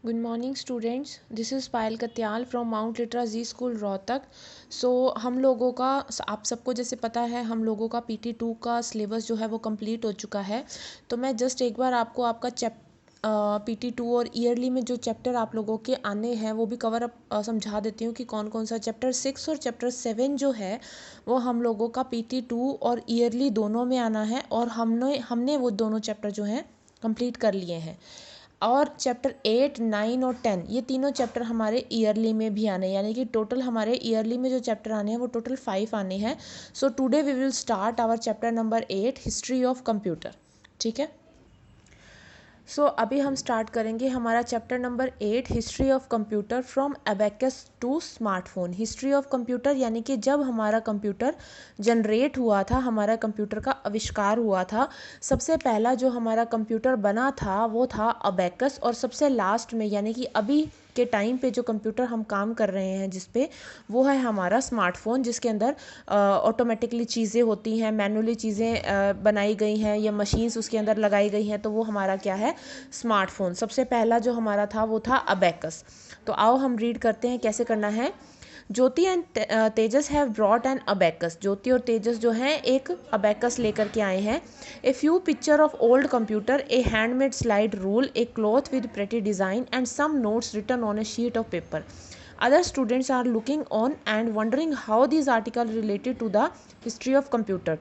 Good morning students, this is Payal Katyal from Mount Litera Zee school Rohtak. हम लोगों का आप सबको जैसे पता है हम लोगों का PT2 का सिलेबस जो है वो कंप्लीट हो चुका है। तो मैं जस्ट एक बार आपको आपका PT2 और ईयरली में जो चैप्टर आप लोगों के आने हैं वो भी कवर अप समझा देती हूँ कि कौन कौन सा चैप्टर 6 और चैप्टर 7 जो है वो हम लोगों का PT2 और ईयरली दोनों में आना है और हमने वो दोनों चैप्टर जो हैं कंप्लीट कर लिए हैं। और चैप्टर 8, 9 और 10 ये तीनों चैप्टर हमारे ईयरली में भी आने हैं, यानी कि टोटल हमारे ईयरली में जो चैप्टर आने हैं वो टोटल 5 आने हैं। So today we will start our chapter number 8 history of computer. ठीक है। अभी हम स्टार्ट करेंगे हमारा chapter number 8 history of computer from abacus to smartphone. History of computer यानी कि जब हमारा कंप्यूटर जनरेट हुआ था, हमारा कंप्यूटर का आविष्कार हुआ था, सबसे पहला जो हमारा कंप्यूटर बना था वो था अबेकस। और सबसे लास्ट में यानी कि अभी के टाइम पे जो कंप्यूटर हम काम कर रहे हैं जिस पे, वो है हमारा स्मार्टफोन, जिसके अंदर ऑटोमेटिकली चीज़ें होती हैं, मैनुअली चीज़ें बनाई गई हैं या मशीन्स उसके अंदर लगाई गई हैं, तो वो हमारा क्या है, स्मार्टफोन। सबसे पहला जो हमारा था वो था अबेकस। तो आओ हम रीड करते हैं कैसे करना है। Jyoti and Tejas have brought an abacus. Jyoti और तेजस जो हैं एक अबेकस लेकर के आए हैं। A few picture of old computer, a handmade slide rule, a cloth with pretty design and some notes written on a sheet of paper. Other students are looking on and wondering how these articles related to the history of computer.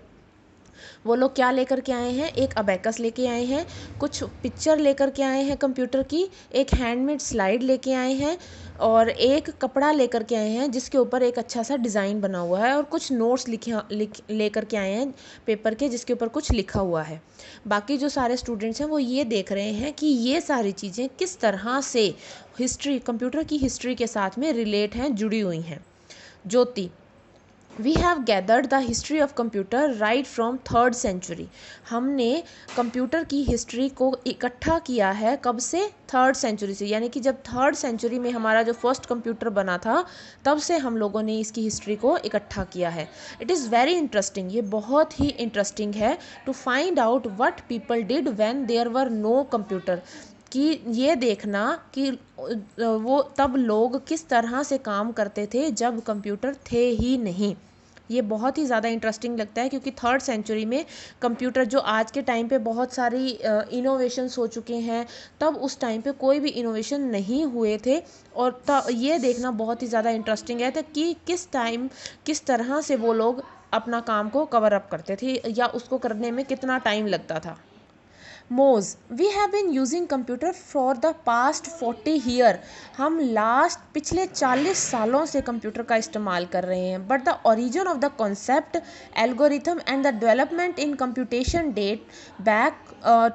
वो लोग क्या लेकर के आए हैं, एक abacus लेके आए हैं, कुछ पिक्चर लेकर के आए हैं कंप्यूटर की, एक हैंडमेड स्लाइड लेके आए हैं और एक कपड़ा लेकर के आए हैं जिसके ऊपर एक अच्छा सा डिज़ाइन बना हुआ है, और कुछ नोट्स लेकर के आए हैं पेपर के जिसके ऊपर कुछ लिखा हुआ है। बाकी जो सारे स्टूडेंट्स हैं वो ये देख रहे हैं कि ये सारी चीज़ें किस तरह से हिस्ट्री, कंप्यूटर की हिस्ट्री के साथ में रिलेट हैं, जुड़ी हुई हैं। Jyoti, we have gathered the history of computer right from 3rd century. हमने कंप्यूटर की हिस्ट्री को इकट्ठा किया है, कब से, 3rd सेंचुरी से, यानी कि जब 3rd सेंचुरी में हमारा जो फर्स्ट कंप्यूटर बना था तब से हम लोगों ने इसकी हिस्ट्री को इकट्ठा किया है। इट इज़ वेरी इंटरेस्टिंग, ये बहुत ही इंटरेस्टिंग है, to find out what people did when there were no computer, कि ये देखना कि वो तब लोग किस तरह से काम करते थे जब कंप्यूटर थे ही नहीं। ये बहुत ही ज़्यादा इंटरेस्टिंग लगता है क्योंकि 3rd सेंचुरी में कंप्यूटर, जो आज के टाइम पे बहुत सारी इनोवेशंस हो चुके हैं, तब उस टाइम पे कोई भी इनोवेशन नहीं हुए थे। और ये देखना बहुत ही ज़्यादा इंटरेस्टिंग है कि किस टाइम किस तरह से वो लोग अपना काम को कवर अप करते थे या उसको करने में कितना टाइम लगता था। मोज, we have been using computer for the past 40 year. हम पिछले 40 सालों से कंप्यूटर का इस्तेमाल कर रहे हैं। But the origin of the concept, algorithm and the development in computation date back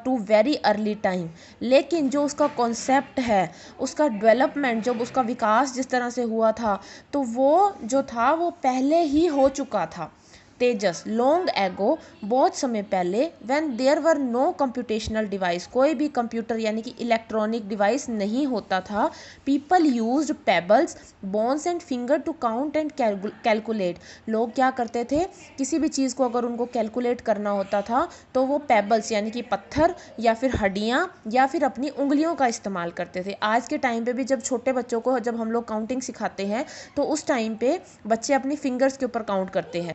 to very early time. लेकिन जो उसका कॉन्सेप्ट है, उसका डेवलपमेंट, जब उसका विकास जिस तरह से हुआ था, तो वो जो था वो पहले ही हो चुका था। तेजस, लॉन्ग एगो, बहुत समय पहले, when there were no computational device, कोई भी कंप्यूटर यानी कि इलेक्ट्रॉनिक डिवाइस नहीं होता था, people used pebbles, bones and finger to count and calculate. लोग क्या करते थे, किसी भी चीज़ को अगर उनको कैलकुलेट करना होता था तो वो पेबल्स यानी कि पत्थर या फिर हड्डियाँ या फिर अपनी उंगलियों का इस्तेमाल करते थे। आज के टाइम पे भी जब छोटे बच्चों को जब हम लोग काउंटिंग सिखाते हैं तो उस टाइम पे बच्चे अपनी फिंगर्स के ऊपर काउंट करते हैं।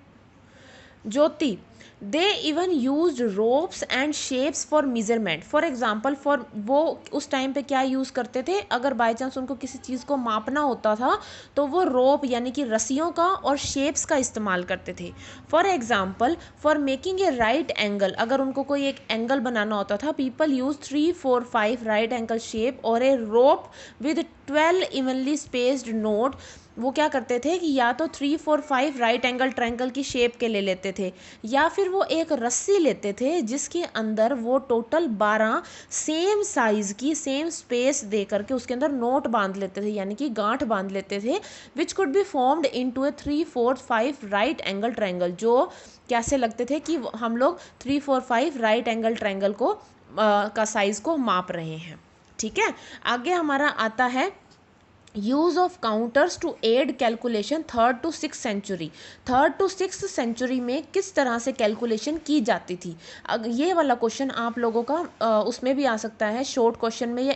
Jyoti, they even use ropes and shapes for measurement. For example, वो उस टाइम पे क्या यूज़ करते थे, अगर बाई चांस उनको किसी चीज़ को मापना होता था तो वो रोप यानी कि रस्सियों का और शेप्स का इस्तेमाल करते थे। For example, for making a right angle, अगर उनको कोई एक एंगल बनाना होता था, people use 3, 4, 5 right angle shape और a rope with 12 evenly spaced knot. वो क्या करते थे कि या तो 3, 4, 5 राइट एंगल ट्रायंगल की शेप के ले लेते थे, या फिर वो एक रस्सी लेते थे जिसके अंदर वो टोटल 12 सेम साइज की, सेम स्पेस दे करके उसके अंदर नोट बांध लेते थे, यानी कि गांठ बांध लेते थे, which could be formed into A 3, 4, 5 right angle triangle. जो कैसे लगते थे कि हम लोग 3, 4, 5 राइट एंगल ट्रायंगल को का साइज को माप रहे हैं। ठीक है, आगे हमारा आता है use of counters to aid calculation 3rd to 6th century. 3rd to 6th century में किस तरह से कैलकुलेशन की जाती थी। ये वाला क्वेश्चन आप लोगों का उसमें भी आ सकता है, शॉर्ट क्वेश्चन में या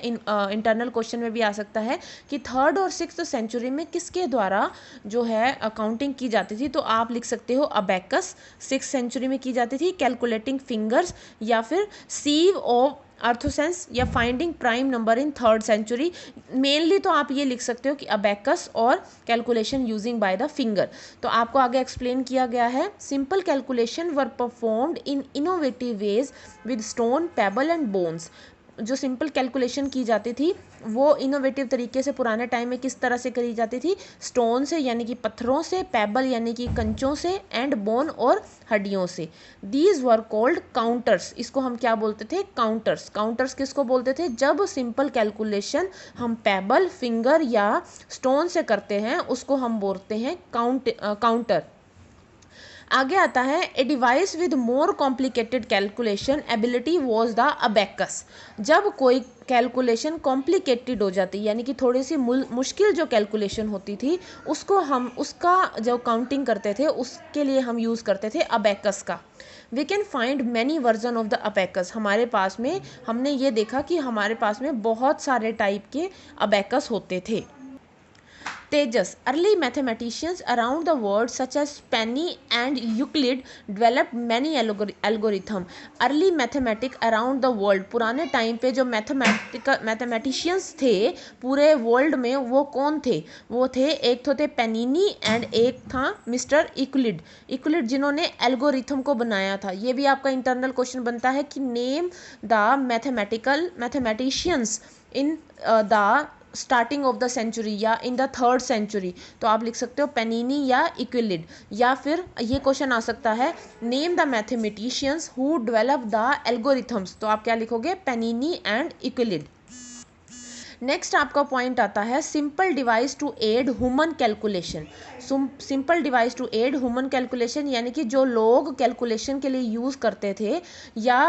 इंटरनल क्वेश्चन में भी आ सकता है कि 3rd और 6th सेंचुरी में किसके द्वारा जो है अकाउंटिंग की जाती थी। तो आप लिख सकते हो अबेकस 6th सेंचुरी में की जाती थी, कैलकुलेटिंग फिंगर्स, या फिर सीव ऑफ अर्थोसेंस, या finding prime number in 3rd century. Mainly तो आप ये लिख सकते हो कि अबेकस और calculation using by the finger. तो आपको आगे एक्सप्लेन किया गया है, simple calculation were performed in innovative ways with stone, pebble and bones. जो सिंपल कैलकुलेशन की जाती थी वो इनोवेटिव तरीके से पुराने टाइम में किस तरह से करी जाती थी, स्टोन से यानी कि पत्थरों से, पेबल यानी कि कंचों से, एंड बोन और हड्डियों से। These were called counters. इसको हम क्या बोलते थे, काउंटर्स। काउंटर्स किसको बोलते थे, जब सिंपल कैलकुलेशन हम पेबल, फिंगर या स्टोन से करते हैं उसको हम बोलते हैं काउंटर। आगे आता है, a device with more complicated calculation ability was the abacus. जब कोई कैलकुलेशन कॉम्प्लिकेटेड हो जाती यानी कि थोड़ी सी मुश्किल जो कैलकुलेशन होती थी उसको हम उसका जो काउंटिंग करते थे उसके लिए हम यूज़ करते थे अबेकस का। We can find many version of the abacus. हमारे पास में हमने ये देखा कि हमारे पास में बहुत सारे टाइप के अबेकस होते थे। Tejas, early mathematicians around the world such as Penny and Euclid developed many algorithm. Early mathematic around the world, पुराने टाइम पे जो मैथमेटिशियंस थे पूरे वर्ल्ड में वो कौन थे, वो थे एक तो थे पेनिनी एंड एक था मिस्टर इक्लिड। इक्लिड जिन्होंने एल्गोरिथम को बनाया था। ये भी आपका इंटरनल क्वेश्चन बनता है कि name the mathematicians in the starting of the century या इन द 3rd सेंचुरी। तो आप लिख सकते हो पेनिनी या इक्विलिड, या फिर ये क्वेश्चन आ सकता है name the mathematicians who develop the algorithms. तो आप क्या लिखोगे, पेनिनी एंड इक्विलिड। नेक्स्ट आपका पॉइंट आता है simple device to aid human calculation. Simple device to aid human calculation यानी कि जो लोग कैलकुलेशन के लिए यूज़ करते थे या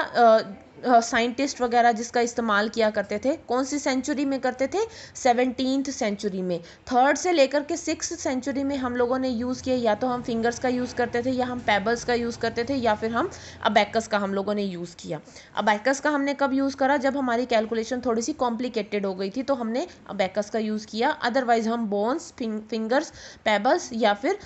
साइंटिस्ट वगैरह जिसका इस्तेमाल किया करते थे, कौन सी सेंचुरी में करते थे, 17th सेंचुरी में। 3rd से लेकर के 6th सेंचुरी में हम लोगों ने यूज़ किया, या तो हम फिंगर्स का यूज़ करते थे, या हम पेबल्स का यूज़ करते थे, या फिर हम अबेकस का हम लोगों ने यूज़ किया। अबेकस का हमने कब यूज़ करा, जब हमारी कैलकुलेशन थोड़ी सी कॉम्प्लिकेटेड हो गई थी तो हमने अबेकस का यूज़ किया। अदरवाइज हम बोन्स, फिंगर्स, पेबल्स या फिर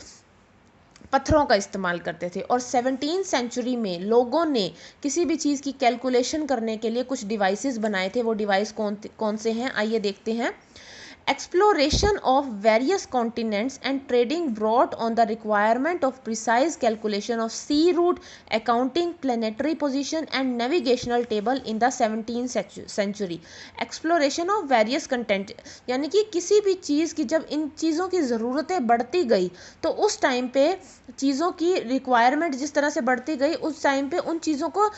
पत्थरों का इस्तेमाल करते थे। और 17th सेंचुरी में लोगों ने किसी भी चीज़ की कैलकुलेशन करने के लिए कुछ डिवाइसेस बनाए थे। वो डिवाइस कौन से हैं, आइए देखते हैं। Exploration of various continents and trading brought on the requirement of precise calculation of sea route, accounting, planetary position and navigational table in the 17th century. Exploration of various content यानी कि किसी भी चीज़ की जब इन चीज़ों की ज़रूरतें बढ़ती गई तो उस टाइम पे चीज़ों की रिक्वायरमेंट जिस तरह से बढ़ती गई उस टाइम पे उन चीज़ों को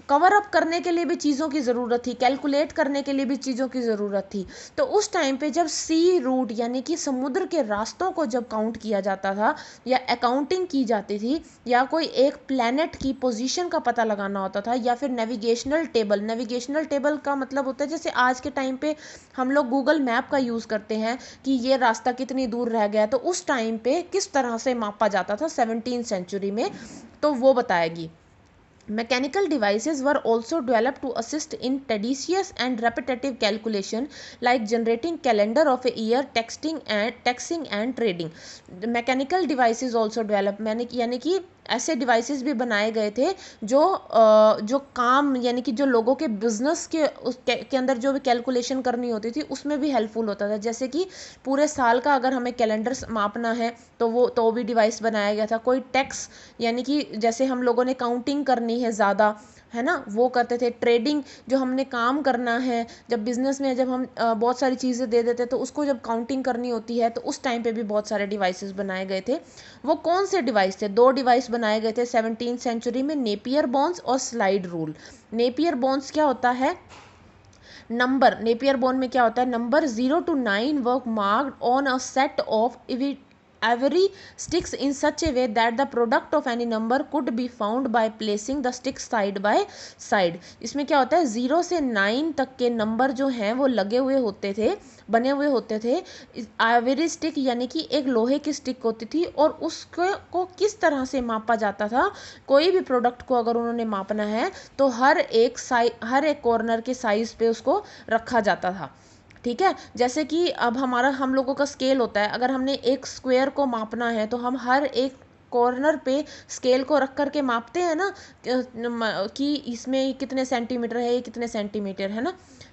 कवर अप करने के लिए भी चीज़ों की ज़रूरत थी, कैलकुलेट करने के लिए भी चीज़ों की ज़रूरत थी। तो उस टाइम पे जब सी रूट यानी कि समुद्र के रास्तों को जब काउंट किया जाता था या अकाउंटिंग की जाती थी, या कोई एक प्लैनेट की पोजीशन का पता लगाना होता था, या फिर नेविगेशनल टेबल। नेविगेशनल टेबल का मतलब होता है जैसे आज के टाइम पे हम लोग गूगल मैप का यूज़ करते हैं कि ये रास्ता कितनी दूर रह गया, तो उस टाइम पे किस तरह से मापा जाता था 17th सेंचुरी में, तो वो बताएगी। Mechanical devices were also developed to assist in tedious and repetitive calculation like generating calendar of a year, taxing and trading. Mechanical devices also developed यानी कि ऐसे डिवाइसेस भी बनाए गए थे जो काम यानी कि जो लोगों के बिजनेस के अंदर जो भी कैलकुलेशन करनी होती थी उसमें भी हेल्पफुल होता था। जैसे कि पूरे साल का अगर हमें कैलेंडर मापना है तो भी डिवाइस बनाया गया था। कोई टैक्स यानी कि जैसे हम लोगों ने काउंटिंग करनी है ज़्यादा, है ना, वो करते थे। ट्रेडिंग जो हमने काम करना है, जब बिजनेस में जब हम बहुत सारी चीज़ें दे देते तो उसको जब काउंटिंग करनी होती है तो उस टाइम पे भी बहुत सारे डिवाइसेस बनाए गए थे। वो कौन से डिवाइस थे, 2 डिवाइस बनाए गए थे 17th सेंचुरी में, नेपियर बोन्स और स्लाइड रूल। नेपियर बोन्स क्या होता है, नेपियर बोन में क्या होता है, number 0 to 9 work marked on a set of every sticks in such a way that the product of any number could be found by placing the sticks side by side। इसमें क्या होता है, 0 से 9 तक के नंबर जो हैं वो लगे हुए होते थे, बने हुए होते थे। एवरी स्टिक यानी कि एक लोहे की स्टिक होती थी और उसको किस तरह से मापा जाता था, कोई भी प्रोडक्ट को अगर उन्होंने मापना है तो हर एक कॉर्नर के साइज पे उसको रखा जाता था। ठीक है, जैसे कि अब हम लोगों का स्केल होता है, अगर हमने एक स्क्वायर को मापना है तो हम हर एक कॉर्नर पे स्केल को रख करके मापते हैं ना कि इसमें कितने सेंटीमीटर है, ये कितने सेंटीमीटर है ना।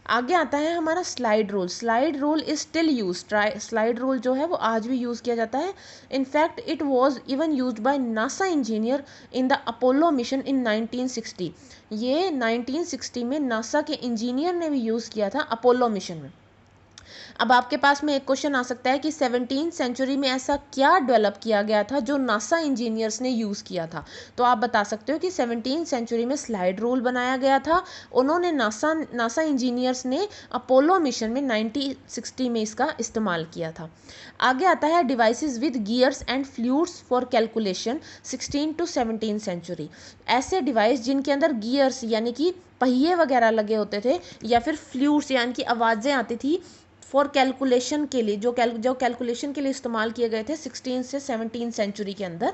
आगे आता है हमारा slide rule. Slide rule is still use. Slide rule जो है वो आज भी यूज़ किया जाता है। In fact it was even used by NASA engineer in the Apollo mission in 1960। ये 1960 में नासा के इंजीनियर ने भी यूज़ किया था अपोलो मिशन में। अब आपके पास में एक क्वेश्चन आ सकता है कि 17th सेंचुरी में ऐसा क्या डेवलप किया गया था जो नासा इंजीनियर्स ने यूज़ किया था। तो आप बता सकते हो कि 17th सेंचुरी में स्लाइड रूल बनाया गया था। उन्होंने नासा इंजीनियर्स ने अपोलो मिशन में 1960 में इसका इस्तेमाल किया था। आगे आता है devices with gears and fluids for calculation 16 to 17 century. ऐसे डिवाइस जिनके अंदर गियर्स यानी कि पहिए वगैरह लगे होते थे या फिर फ्लूइड्स यानी कि आवाज़ें आती थी फॉर कैलकुलेशन के लिए, जो कैलकुलेशन के लिए इस्तेमाल किए गए थे 16 से 17 सेंचुरी के अंदर।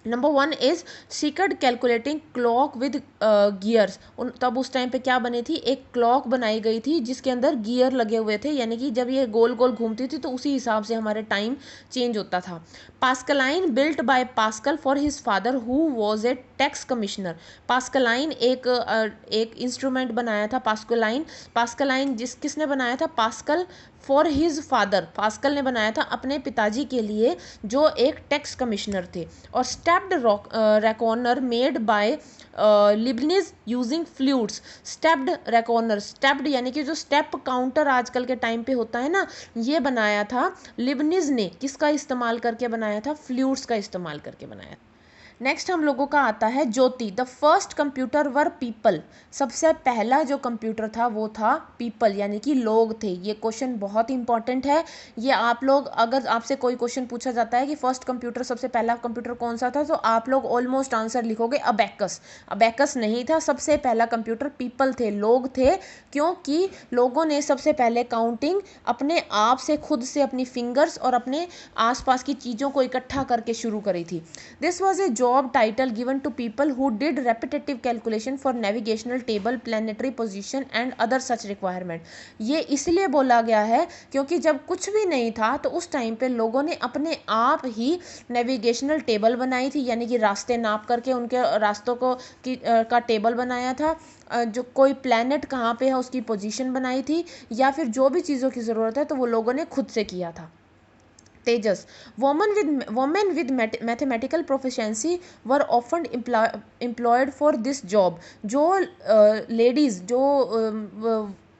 Number 1 is secret calculating clock with gears. तब उस टाइम पे क्या बनी थी, एक क्लॉक बनाई गई थी जिसके अंदर गियर लगे हुए थे, यानी कि जब ये गोल गोल घूमती थी तो उसी हिसाब से हमारे टाइम चेंज होता था। Pascaline built by pascal for his father who was a tax commissioner. Pascaline एक इंस्ट्रूमेंट बनाया था। पास्कलाइन किसने बनाया था, pascal for his father, pascal ने बनाया था अपने पिताजी के लिए जो एक टैक्स कमिश्नर थे। और stepped reckoner made by Leibniz using fluids. Stepped reckoner, stepped यानी कि जो स्टेप काउंटर आजकल के टाइम पे होता है ना, ये बनाया था लिबनिज ने। किसका इस्तेमाल करके बनाया था, फ्लूइड्स का इस्तेमाल करके बनाया। नेक्स्ट हम लोगों का आता है Jyoti. The first computer were people. सबसे पहला जो कंप्यूटर था वो था पीपल यानी कि लोग थे। ये क्वेश्चन बहुत इंपॉर्टेंट है। ये आप लोग, अगर आपसे कोई क्वेश्चन पूछा जाता है कि फर्स्ट कंप्यूटर, सबसे पहला कंप्यूटर कौन सा था, तो आप लोग ऑलमोस्ट आंसर लिखोगे अबेकस। अबेकस नहीं था, सबसे पहला कंप्यूटर पीपल थे, लोग थे। क्योंकि लोगों ने सबसे पहले काउंटिंग अपने आप से, खुद से, अपनी फिंगर्स और अपने आसपास की चीज़ों को इकट्ठा करके शुरू करी थी। This was a job title given to people who did repetitive calculation for navigational table, planetary position and other such requirement। ये इसलिए बोला गया है क्योंकि जब कुछ भी नहीं था तो उस टाइम पे लोगों ने अपने आप ही नेविगेशनल टेबल बनाई थी, यानी कि रास्ते नाप करके उनके रास्तों को का टेबल बनाया था। जो कोई प्लैनेट कहाँ पे है उसकी पोजीशन बनाई थी, या फिर जो भी चीज़ों की ज़रूरत है तो वो लोगों ने खुद से किया था। तेजस। women with mathematical proficiency were often employed for this job। जो लेडीज़, जो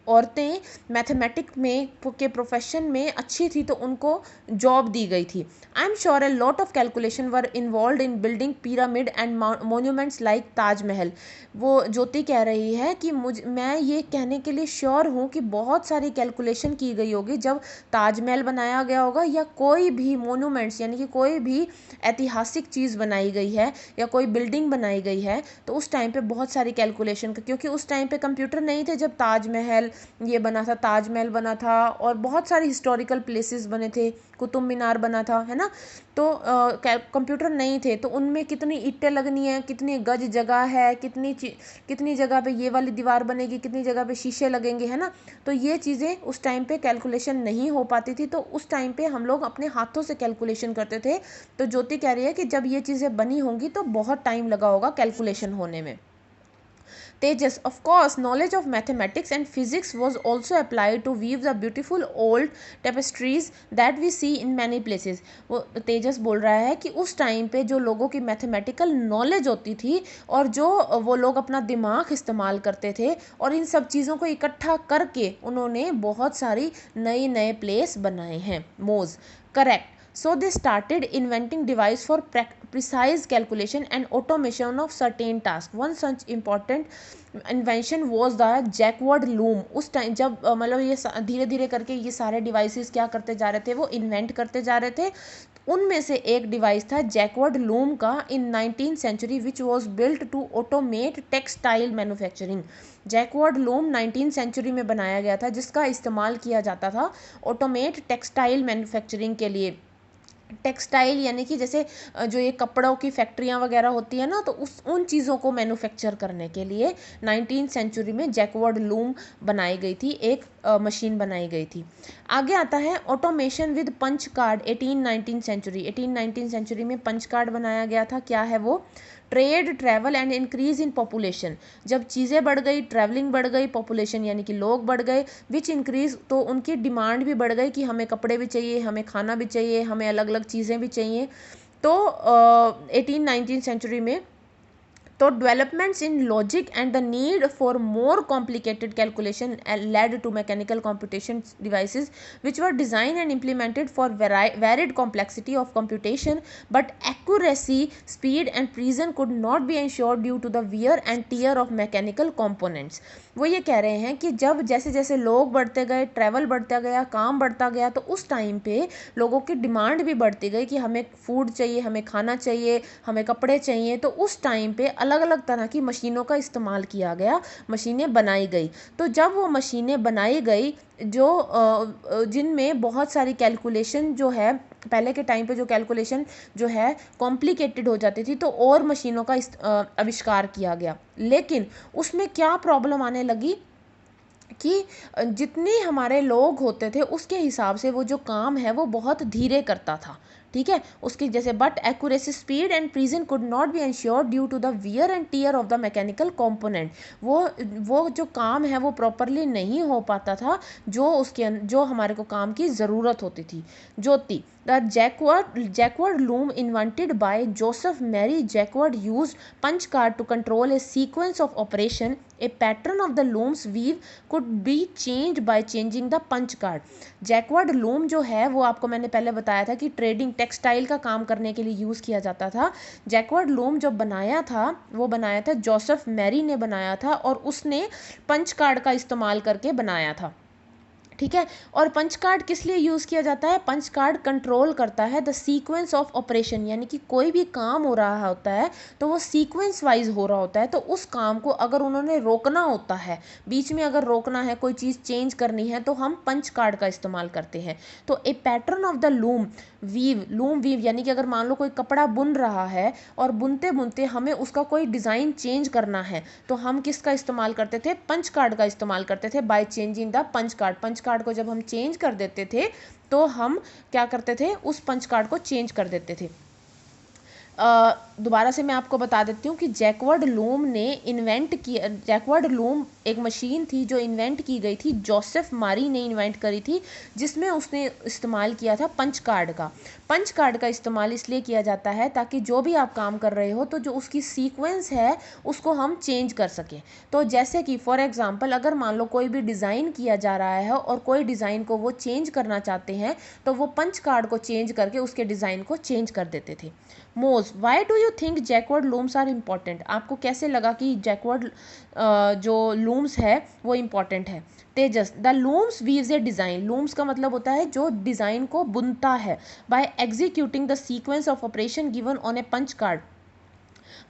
औरतें मैथमेटिक में के प्रोफेशन में अच्छी थी तो उनको जॉब दी गई थी। I am sure a lot of calculation were involve in building pyramid and monuments like Taj Mahal. वो ज्योति कह रही है कि मैं ये कहने के लिए श्योर हूँ कि बहुत सारी कैलकुलेशन की गई होगी जब ताजमहल बनाया गया होगा या कोई भी मोन्यूमेंट्स यानी कि कोई भी ऐतिहासिक चीज़ बनाई गई है या कोई बिल्डिंग बनाई गई है तो उस टाइम पे बहुत सारी कैलकुलेशन, क्योंकि उस टाइम पे कंप्यूटर नहीं थे जब ताजमहल ये बना था, ताजमहल बना था और बहुत सारे हिस्टोरिकल प्लेसेस बने थे, कुतुब मीनार बना था, है ना। तो कंप्यूटर नहीं थे तो उनमें कितनी ईंटें लगनी है, कितनी गज जगह है, कितनी जगह पे ये वाली दीवार बनेगी, कितनी जगह पे शीशे लगेंगे, है ना। तो ये चीज़ें उस टाइम पे कैलकुलेशन नहीं हो पाती थी, तो उस टाइम पे हम लोग अपने हाथों से कैलकुलेशन करते थे। तो ज्योति कह रही है कि जब ये चीज़ें बनी होंगी तो बहुत टाइम लगा होगा कैलकुलेशन होने में। Tejas, of course, knowledge of mathematics and physics was also applied to weave the beautiful old tapestries that we see in many places। वो तेजस बोल रहा है कि उस टाइम पे जो लोगों की मैथमेटिकल नॉलेज होती थी और जो वो लोग अपना दिमाग इस्तेमाल करते थे और इन सब चीज़ों को इकट्ठा करके उन्होंने बहुत सारी नए नए प्लेस बनाए हैं। मोज correct. So they started inventing device for precise calculation and automation of certain tasks. One such important invention was the Jacquard loom. उस टाइम जब मतलब ये धीरे धीरे करके ये सारे डिवाइसेस क्या करते जा रहे थे, वो इन्वेंट करते जा रहे थे। उनमें से एक डिवाइस था जैकवर्ड लूम का in 19th century which was built to automate textile manufacturing. Jacquard loom 19th century में बनाया गया था, जिसका इस्तेमाल किया जाता था ऑटोमेट टेक्सटाइल मैन्युफैक्चरिंग के लिए। टेक्सटाइल यानी कि जैसे जो ये कपड़ों की फैक्ट्रियाँ वगैरह होती है ना, तो उन चीज़ों को मैन्युफैक्चर करने के लिए 19th सेंचुरी में जैकवर्ड लूम बनाई गई थी, एक मशीन बनाई गई थी। आगे आता है automation with punch card 18th century में पंच कार्ड बनाया गया था। क्या है वो? Trade, travel and increase in population. जब चीज़ें बढ़ गई, ट्रैवलिंग बढ़ गई, पॉपुलेशन यानी कि लोग बढ़ गए, विच इंक्रीज, तो उनकी डिमांड भी बढ़ गई कि हमें कपड़े भी चाहिए, हमें खाना भी चाहिए, हमें अलग अलग चीज़ें भी चाहिए। तो 19th सेंचुरी में तो developments in logic and the need for more complicated calculation led to mechanical computation devices which were designed and implemented for varied complexity of computation, but accuracy, speed and precision could not be ensured due to the wear and tear of mechanical components. वो ये कह रहे हैं कि जब जैसे जैसे लोग बढ़ते गए, ट्रैवल बढ़ता गया, काम बढ़ता गया, तो उस टाइम पे लोगों की डिमांड भी बढ़ती गई कि हमें फूड चाहिए, हमें खाना चाहिए, हमें कपड़े चाहिए। तो उस टाइम पे अलग अलग तरह की मशीनों का इस्तेमाल किया गया, मशीनें बनाई गई। तो जब वो मशीनें बनाई गई जो जिनमें बहुत सारी कैलकुलेशन जो है, पहले के टाइम पे जो कैलकुलेशन जो है कॉम्प्लिकेटेड हो जाती थी, तो और मशीनों का आविष्कार किया गया। लेकिन उसमें क्या प्रॉब्लम आने लगी कि जितने हमारे लोग होते थे उसके हिसाब से वो जो काम है वो बहुत धीरे करता था। ठीक है, उसकी जैसे but accuracy, speed and precision could not be ensured due to the wear and tear of the mechanical component. वो जो काम है वो प्रॉपरली नहीं हो पाता था, जो हमारे को काम की ज़रूरत होती थी। Jyoti, the Jacquard loom invented by Joseph Marie Jacquard used punch card to control a sequence of operation. A pattern of the loom's weave could be changed by changing the punch card. Jacquard loom जो है वो आपको मैंने पहले बताया था कि trading, textile का काम करने के लिए यूज़ किया जाता था। जैकवर्ड लूम जो बनाया था वो बनाया था जोसेफ मैरी ने बनाया था, और उसने पंच कार्ड का इस्तेमाल करके बनाया था। ठीक है, और पंच कार्ड किस लिए यूज़ किया जाता है? पंच कार्ड कंट्रोल करता है द सीक्वेंस ऑफ ऑपरेशन, यानी कि कोई भी काम हो रहा होता है तो वो सीक्वेंस वाइज हो रहा होता है। तो उस काम को अगर उन्होंने रोकना होता है, बीच में अगर रोकना है, कोई चीज़ चेंज करनी है, तो हम पंच कार्ड का इस्तेमाल करते हैं। तो a pattern of the loom weave यानी कि अगर मान लो कोई कपड़ा बुन रहा है और बुनते बुनते हमें उसका कोई डिज़ाइन चेंज करना है, तो हम किसका इस्तेमाल करते थे? पंच कार्ड का इस्तेमाल करते थे, by changing the punch card. Punch card को जब हम चेंज कर देते थे तो हम क्या करते थे? उस पंच कार्ड को चेंज कर देते थे। दोबारा से मैं आपको बता देती हूँ कि जैकवर्ड लूम एक मशीन थी जो इन्वेंट की गई थी, जोसेफ मारी ने इन्वेंट करी थी, जिसमें उसने इस्तेमाल किया था पंच कार्ड का। पंच कार्ड का इस्तेमाल इसलिए किया जाता है ताकि जो भी आप काम कर रहे हो तो जो उसकी सीक्वेंस है उसको हम चेंज कर सकें। तो जैसे कि फॉर एग्जांपल अगर मान लो कोई भी डिज़ाइन किया जा रहा है और कोई डिज़ाइन को वो चेंज करना चाहते हैं, तो वो पंच कार्ड को चेंज करके उसके डिज़ाइन को चेंज कर देते थे। मोज, why do you think jacquard looms are important? आपको कैसे लगा कि जैकवर्ड जो लूम्स है वो इम्पॉर्टेंट है? Tejas, the looms weaves a design. Looms का मतलब होता है जो डिज़ाइन को बुनता है, by executing the sequence of operation given on a punch card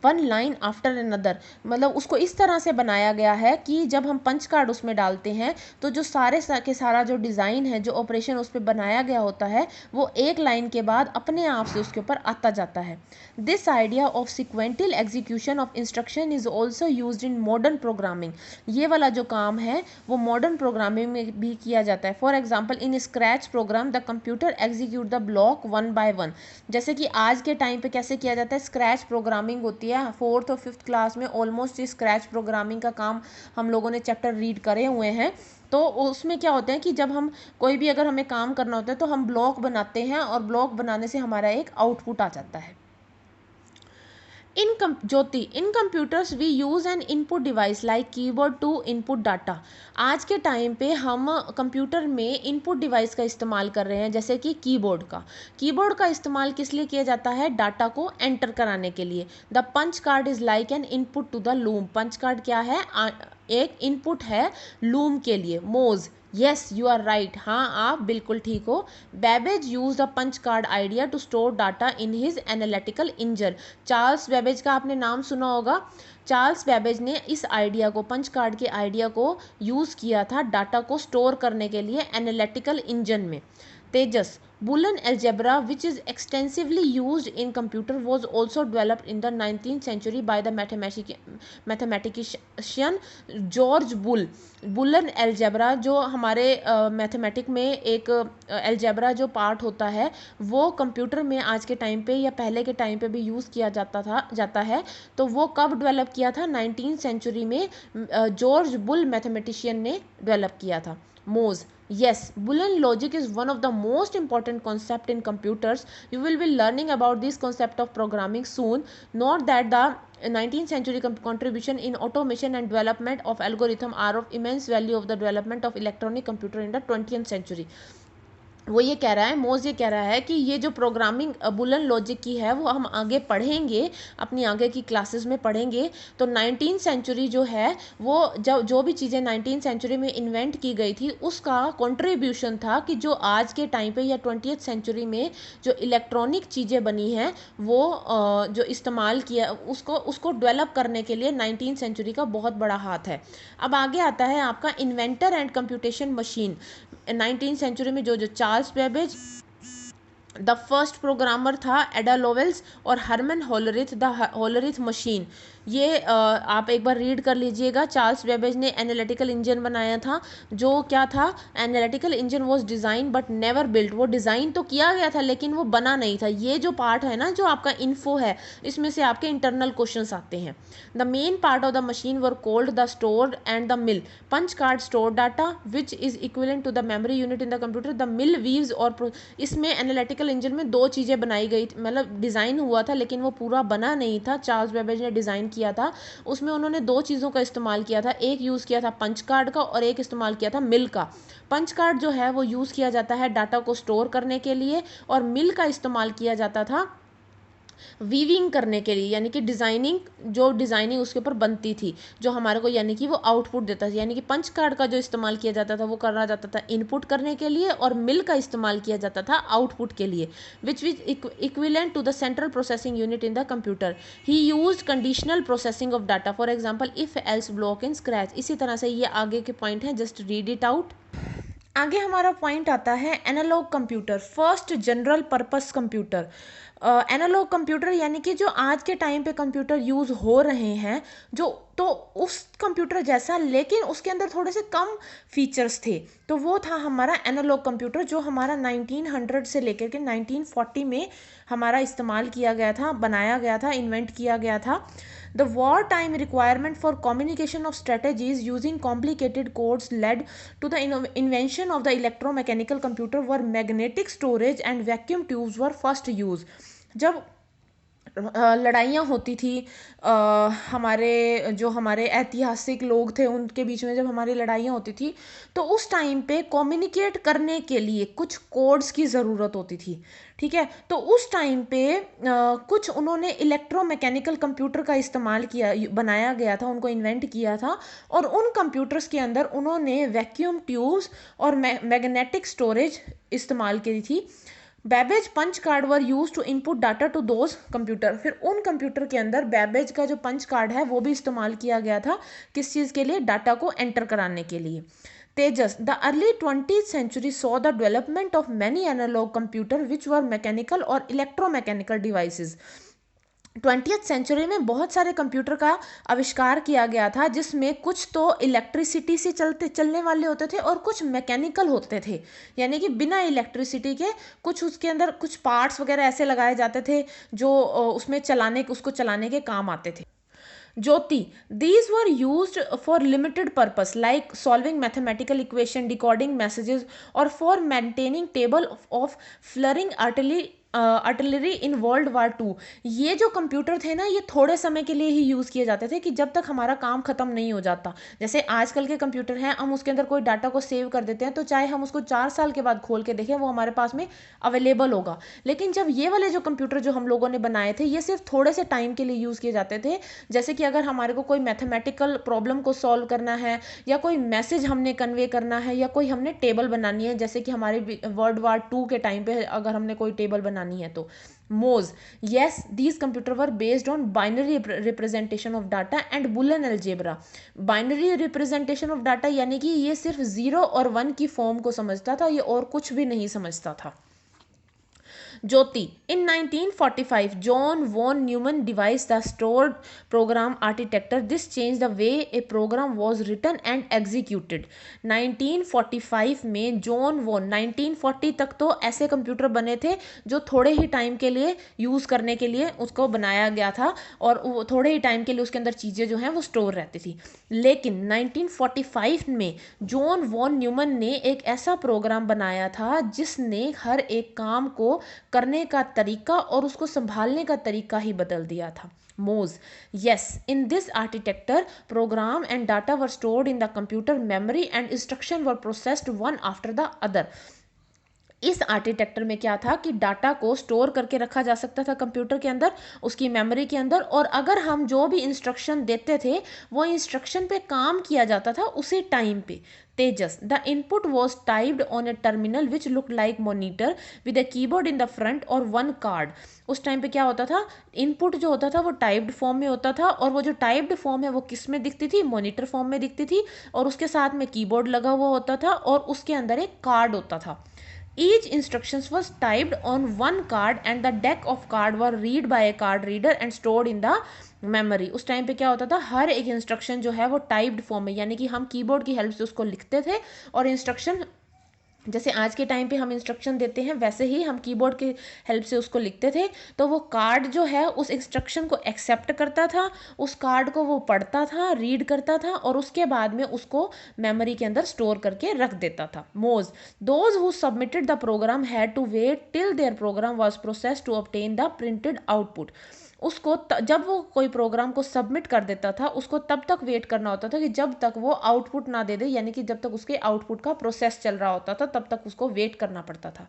one line after another. मतलब उसको इस तरह से बनाया गया है कि जब हम पंच कार्ड उसमें डालते हैं तो जो सारा जो डिज़ाइन है, जो ऑपरेशन उस पर बनाया गया होता है, वो एक लाइन के बाद अपने आप से उसके ऊपर आता जाता है। This idea of sequential execution of instruction is also use in modern programming. ये वाला जो काम है वो मॉडर्न प्रोग्रामिंग में भी किया जाता है। For example in Scratch program the computer execute the block one by one. जैसे कि आज के टाइम पे कैसे किया जाता है, स्क्रैच प्रोग्रामिंग होती है। 4th और 5th क्लास में ऑलमोस्ट ये स्क्रैच प्रोग्रामिंग का काम हम लोगों ने चैप्टर रीड करे हुए हैं। तो उसमें क्या होता है कि जब हम कोई भी अगर हमें काम करना होता है तो हम ब्लॉक बनाते हैं, और ब्लॉक बनाने से हमारा एक आउटपुट आ जाता है। Jyoti, in computers we use an input device like keyboard to input data. आज के टाइम पे हम कंप्यूटर में इनपुट डिवाइस का इस्तेमाल कर रहे हैं, जैसे कि कीबोर्ड का इस्तेमाल किस लिए किया जाता है? डाटा को एंटर कराने के लिए। The punch card is like an input to the loom. Punch card क्या है? एक इनपुट है लूम के लिए। मोज, येस यू आर राइट, हाँ आप बिल्कुल ठीक हो। Babbage use the punch card idea to store data in his analytical engine. Charles Babbage का आपने नाम सुना होगा। चार्ल्स बैबेज ने इस आइडिया को, पंच कार्ड के आइडिया को यूज़ किया था डाटा को स्टोर करने के लिए एनालिटिकल इंजन में। तेजस, Boolean algebra, which is extensively used in computer, was also developed in the 19th century by the mathematician George Boole. Boolean algebra जो हमारे मैथमेटिक में एक एल्जेब्रा जो पार्ट होता है वो कंप्यूटर में आज के टाइम पे या पहले के टाइम पे भी यूज़ किया जाता है। तो वो कब डेवलप किया था? 19th सेंचुरी में जॉर्ज बुल मैथमेटिशियन ने डेवलप किया था। मोज, yes, Boolean logic is one of the most important concept in computers. You will be learning about this concept of programming soon. Note that the 19th century contribution in automation and development of algorithm are of immense value of the development of electronic computer in the 20th century. वो ये कह रहा है, मोज ये कह रहा है कि ये जो प्रोग्रामिंग बुलन लॉजिक की है वो हम आगे पढ़ेंगे, अपनी आगे की क्लासेस में पढ़ेंगे। तो 19th सेंचुरी जो है वो जो भी चीज़ें 19th सेंचुरी में इन्वेंट की गई थी उसका कंट्रीब्यूशन था कि जो आज के टाइम पे या 20th सेंचुरी में जो इलेक्ट्रॉनिक चीज़ें बनी हैं वो जो इस्तेमाल किया उसको डेवलप करने के लिए 19th सेंचुरी का बहुत बड़ा हाथ है। अब आगे आता है आपका inventor and computation machine. 19th century में जो Charles Babbage the first programmer था, एडा लोवेल्स और Herman Hollerith, the Hollerith machine. ये आप एक बार रीड कर लीजिएगा। चार्ल्स बेबेज ने एनालिटिकल इंजन बनाया था। जो क्या था? Analytical engine was design but never built. वो डिज़ाइन तो किया गया था लेकिन वो बना नहीं था। ये जो पार्ट है ना, जो आपका इन्फो है, इसमें से आपके इंटरनल क्वेश्चंस आते हैं। The main part of the machine were called the store and the mill. Punch card store data which is equivalent to the memory unit in the computer. The mill weaves और इसमें analytical engine में दो चीज़ें बनाई गई, मतलब design हुआ था लेकिन वो पूरा बना नहीं था। चार्ल्स बेबेज ने डिज़ाइन किया था, उसमें उन्होंने दो चीज़ों का इस्तेमाल किया था। एक यूज़ किया था पंच कार्ड का और एक इस्तेमाल किया था मिल का। पंच कार्ड जो है वो यूज़ किया जाता है डाटा को स्टोर करने के लिए और मिल का इस्तेमाल किया जाता था वीविंग करने के लिए, यानी कि डिज़ाइनिंग उसके ऊपर बनती थी जो हमारे को, यानी कि वो आउटपुट देता था। यानी कि पंच कार्ड का जो इस्तेमाल किया जाता था वो करा जाता था इनपुट करने के लिए और मिल का इस्तेमाल किया जाता था आउटपुट के लिए, which equivalent to the central processing unit in the computer. He used conditional processing of data, for example if else block in Scratch. इसी तरह से ये आगे के पॉइंट हैं, जस्ट रीड इट आउट। आगे हमारा पॉइंट आता है analog computer, first general purpose computer. Analog computer यानी कि जो आज के टाइम पे कंप्यूटर यूज़ हो रहे हैं, जो तो उस कंप्यूटर जैसा लेकिन उसके अंदर थोड़े से कम फीचर्स थे, तो वो था हमारा एनालॉग कंप्यूटर जो हमारा 1900 से लेकर के 1940 में हमारा इस्तेमाल किया गया था, बनाया गया था, इन्वेंट किया गया था। The wartime requirement for communication of strategies using complicated codes led to the invention of the electromechanical computer, where magnetic storage and vacuum tubes were first used. जब लड़ाइयाँ होती थी, हमारे ऐतिहासिक लोग थे उनके बीच में जब हमारी लड़ाइयाँ होती थी तो उस टाइम पे कम्युनिकेट करने के लिए कुछ कोड्स की ज़रूरत होती थी। ठीक है, तो उस टाइम पे कुछ उन्होंने इलेक्ट्रोमैकेनिकल कंप्यूटर का इस्तेमाल किया, बनाया गया था, उनको इन्वेंट किया था और उन कंप्यूटर्स के अंदर उन्होंने वैक्यूम ट्यूब्स और मैग्नेटिक स्टोरेज इस्तेमाल की थी। Babbage punch card were use to input data to those computer. फिर उन कंप्यूटर के अंदर बैबेज का जो पंच कार्ड है वो भी इस्तेमाल किया गया था, किस चीज़ के लिए? डाटा को एंटर कराने के लिए। Tejas, the early 20th century saw the development of many analog computer which were mechanical और इलेक्ट्रोमैकेनिकल डिवाइसेस। 20th सेंचुरी में बहुत सारे कंप्यूटर का आविष्कार किया गया था जिसमें कुछ तो इलेक्ट्रिसिटी से चलने वाले होते थे और कुछ मैकेनिकल होते थे, यानी कि बिना इलेक्ट्रिसिटी के कुछ उसके अंदर कुछ पार्ट्स वगैरह ऐसे लगाए जाते थे जो उसको चलाने के काम आते थे। ज्योति, these were used for limited purpose like solving mathematical equation, decoding messages or for maintaining table of fluring artillery in world war 2। ये जो कंप्यूटर थे ना, ये थोड़े समय के लिए ही यूज़ किए जाते थे कि जब तक हमारा काम खत्म नहीं हो जाता। जैसे आजकल के कंप्यूटर हैं, हम उसके अंदर कोई डाटा को सेव कर देते हैं तो चाहे हम उसको 4 साल के बाद खोल के देखें वो हमारे पास में अवेलेबल होगा। लेकिन जब ये वाले जो कंप्यूटर जो हम लोगों ने बनाए थे, ये सिर्फ थोड़े से टाइम के लिए यूज़ किए जाते थे। जैसे कि अगर हमारे को कोई मैथमेटिकल प्रॉब्लम को सॉल्व करना है, या कोई मैसेज हमने कन्वे करना है, या कोई हमने टेबल बनानी है, जैसे कि हमारे वर्ल्ड वार 2 के टाइम पे अगर हमने कोई टेबल बनानी है तो मोज। yes, these computer were based on binary representation of data and boolean algebra। Binary representation of data यानी कि ये सिर्फ 0 और 1 की फॉर्म को समझता था, ये और कुछ भी नहीं समझता था। ज्योति। In 1945, John von Neumann devised the stored program architecture. This changed the way a program was written and executed। 1945 में जॉन वॉन, 1940 तक तो ऐसे कंप्यूटर बने थे जो थोड़े ही टाइम के लिए यूज़ करने के लिए उसको बनाया गया था, और वो थोड़े ही टाइम के लिए उसके अंदर चीज़ें जो हैं वो स्टोर रहती थी। लेकिन 1945 में जॉन वॉन न्यूमन ने एक ऐसा प्रोग्राम बनाया था जिसने हर एक काम को करने का तरीका और उसको संभालने का तरीका ही बदल दिया था। मोज। yes, in this architecture program and data were stored in the computer memory and instruction were processed one after the other। इस आर्किटेक्चर में क्या था कि डाटा को स्टोर करके रखा जा सकता था कंप्यूटर के अंदर, उसकी मेमोरी के अंदर, और अगर हम जो भी इंस्ट्रक्शन देते थे वो इंस्ट्रक्शन पे काम किया जाता था उसी टाइम पे। Tejas. The input was typed on a terminal which look like monitor with a keyboard in the front और 1 कार्ड। उस टाइम पे क्या होता था, इनपुट जो होता था वो टाइप्ड फॉर्म में होता था, और वो जो टाइप्ड फॉर्म है वो किस में दिखती थी, मॉनिटर फॉर्म में दिखती थी, और उसके साथ में कीबोर्ड लगा हुआ होता था और उसके अंदर एक कार्ड होता था। Each instructions was typed on one card and the deck of card were read by a card reader and stored in the memory। उस टाइम पे क्या होता था, हर एक इंस्ट्रक्शन जो है वो टाइप्ड फॉर्म में, यानी कि हम कीबोर्ड की हेल्प से उसको लिखते थे, और इंस्ट्रक्शन जैसे आज के टाइम पे हम इंस्ट्रक्शन देते हैं वैसे ही हम कीबोर्ड की हेल्प से उसको लिखते थे। तो वो कार्ड जो है उस इंस्ट्रक्शन को एक्सेप्ट करता था, उस कार्ड को वो पढ़ता था, रीड करता था, और उसके बाद में उसको मेमोरी के अंदर स्टोर करके रख देता था। मोज। Those who submitted the program had to wait till their program was processed to obtain the printed output. उसको जब वो कोई प्रोग्राम को सबमिट कर देता था उसको तब तक वेट करना होता था कि जब तक वो आउटपुट ना दे दे, यानी कि जब तक उसके आउटपुट का प्रोसेस चल रहा होता था तब तक उसको वेट करना पड़ता था।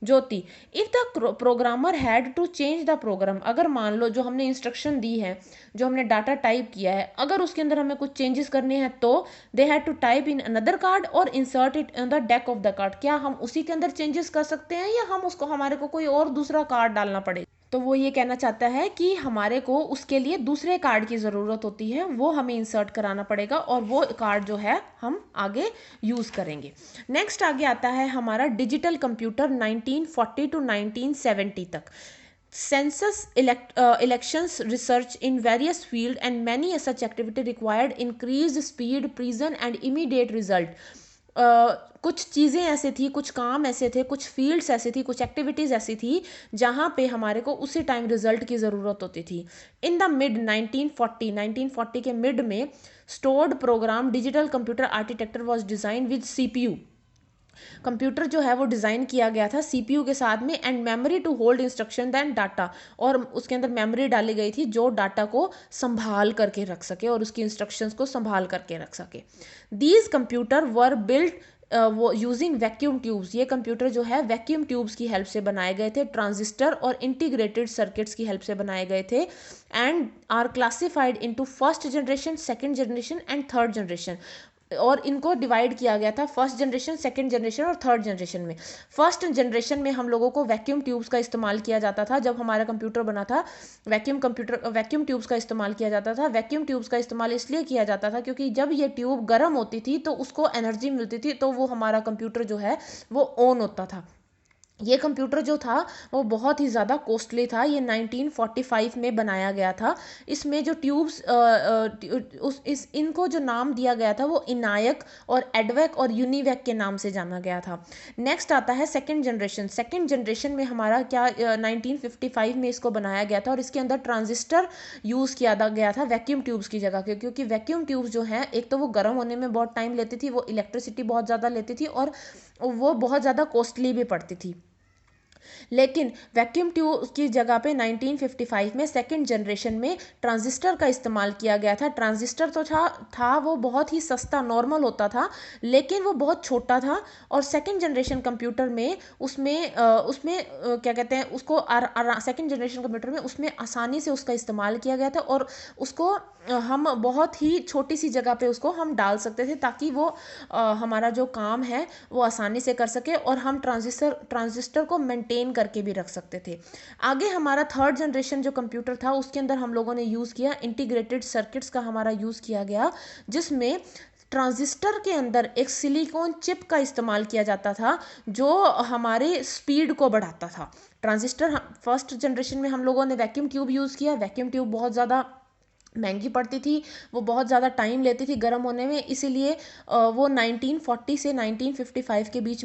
Jyoti. If the programmer had to change the program. अगर मान लो जो हमने इंस्ट्रक्शन दी है, जो हमने डाटा टाइप किया है, अगर उसके अंदर हमें कुछ चेंजेस करने हैं तो they had to type in another card और insert it in the deck of the card. क्या हम उसी के अंदर चेंजेस कर सकते हैं या हम उसको हमारे को कोई और दूसरा कार्ड डालना पड़ेगा? तो वो ये कहना चाहता है कि हमारे को उसके लिए दूसरे कार्ड की ज़रूरत होती है, वो हमें इंसर्ट कराना पड़ेगा और वो कार्ड जो है हम आगे यूज़ करेंगे। नेक्स्ट आगे आता है हमारा डिजिटल कंप्यूटर 1940 टू 1970 तक। Census, elections, research in various fields and many such activity required increased speed, precision and immediate result। कुछ चीज़ें ऐसे थी, कुछ काम ऐसे थे, कुछ फील्ड्स ऐसी थी, कुछ एक्टिविटीज़ ऐसी थी जहाँ पे हमारे को उसी टाइम रिजल्ट की ज़रूरत होती थी। इन द मिड 1940 के मिड में stored program digital computer architecture was design with CPU. Computer जो है वो डिज़ाइन किया गया था सीपीयू के साथ में, and memory to hold instruction than data, और उसके अंदर मेमोरी डाली गई थी जो डाटा को संभाल करके रख सके और उसकी इंस्ट्रक्शंस को संभाल करके रख सके। दीज कंप्यूटर वर बिल्ड वो यूजिंग वैक्यूम ट्यूब्स। ये कंप्यूटर जो है वैक्यूम ट्यूब्स की हेल्प से बनाए गए थे, ट्रांजिस्टर और इंटीग्रेटेड सर्किट्स की हेल्प से बनाए गए थे, and are classified into first generation, second generation and third generation. और इनको डिवाइड किया गया था फर्स्ट जनरेशन, सेकंड जनरेशन और थर्ड जनरेशन में। फर्स्ट जनरेशन में हम लोगों को वैक्यूम ट्यूब्स का इस्तेमाल किया जाता था। जब हमारा कंप्यूटर बना था वैक्यूम ट्यूब्स का इस्तेमाल किया जाता था। वैक्यूम ट्यूब्स का इस्तेमाल इसलिए किया जाता था क्योंकि जब ये ट्यूब गर्म होती थी तो उसको एनर्जी मिलती थी, तो वो हमारा कंप्यूटर जो है वो ऑन होता था। ये कंप्यूटर जो था वो बहुत ही ज़्यादा कॉस्टली था। ये 1945 में बनाया गया था। इसमें जो ट्यूब्स इनको जो नाम दिया गया था वो इनायक और एडवेक और यूनिवैक के नाम से जाना गया था। नेक्स्ट आता है सेकंड जनरेशन। सेकंड जनरेशन में हमारा क्या 1955 में इसको बनाया गया था, और इसके अंदर ट्रांजिस्टर यूज़ किया गया था वैक्यूम ट्यूब्स की जगह के, क्योंकि वैक्यूम ट्यूब्स जो हैं एक तो वो गर्म होने में बहुत टाइम लेती थी, वो इलेक्ट्रिसिटी बहुत ज़्यादा लेती थी, और वो बहुत ज़्यादा कॉस्टली भी पड़ती थी। लेकिन वैक्यूम ट्यूब की जगह पे 1955 में सेकंड जनरेशन में ट्रांजिस्टर का इस्तेमाल किया गया था। ट्रांजिस्टर तो था वो बहुत ही सस्ता नॉर्मल होता था, लेकिन वो बहुत छोटा था। और सेकंड जनरेशन कंप्यूटर में क्या कहते हैं उसको, सेकंड जनरेशन कंप्यूटर में उसमें आसानी से उसका इस्तेमाल किया गया था, और उसको हम बहुत ही छोटी सी जगह पे उसको हम डाल सकते थे, ताकि वो हमारा जो काम है वो आसानी से कर सके, और हम ट्रांजिस्टर को मेंटेन करके भी रख सकते थे। आगे हमारा थर्ड जनरेशन जो कंप्यूटर था, उसके अंदर हम लोगों ने यूज़ किया इंटीग्रेटेड सर्किट्स का, हमारा यूज़ किया गया, जिसमें ट्रांजिस्टर के अंदर एक सिलिकॉन चिप का इस्तेमाल किया जाता था, जो हमारे स्पीड को बढ़ाता था। ट्रांजिस्टर फर्स्ट जनरेशन में हम लोगों ने वैक्यूम ट्यूब यूज़ किया। वैक्यूम ट्यूब बहुत ज़्यादा महंगी पड़ती थी, वो बहुत ज़्यादा टाइम लेती थी गर्म होने में, इसीलिए वो 1940 से 1955 के बीच में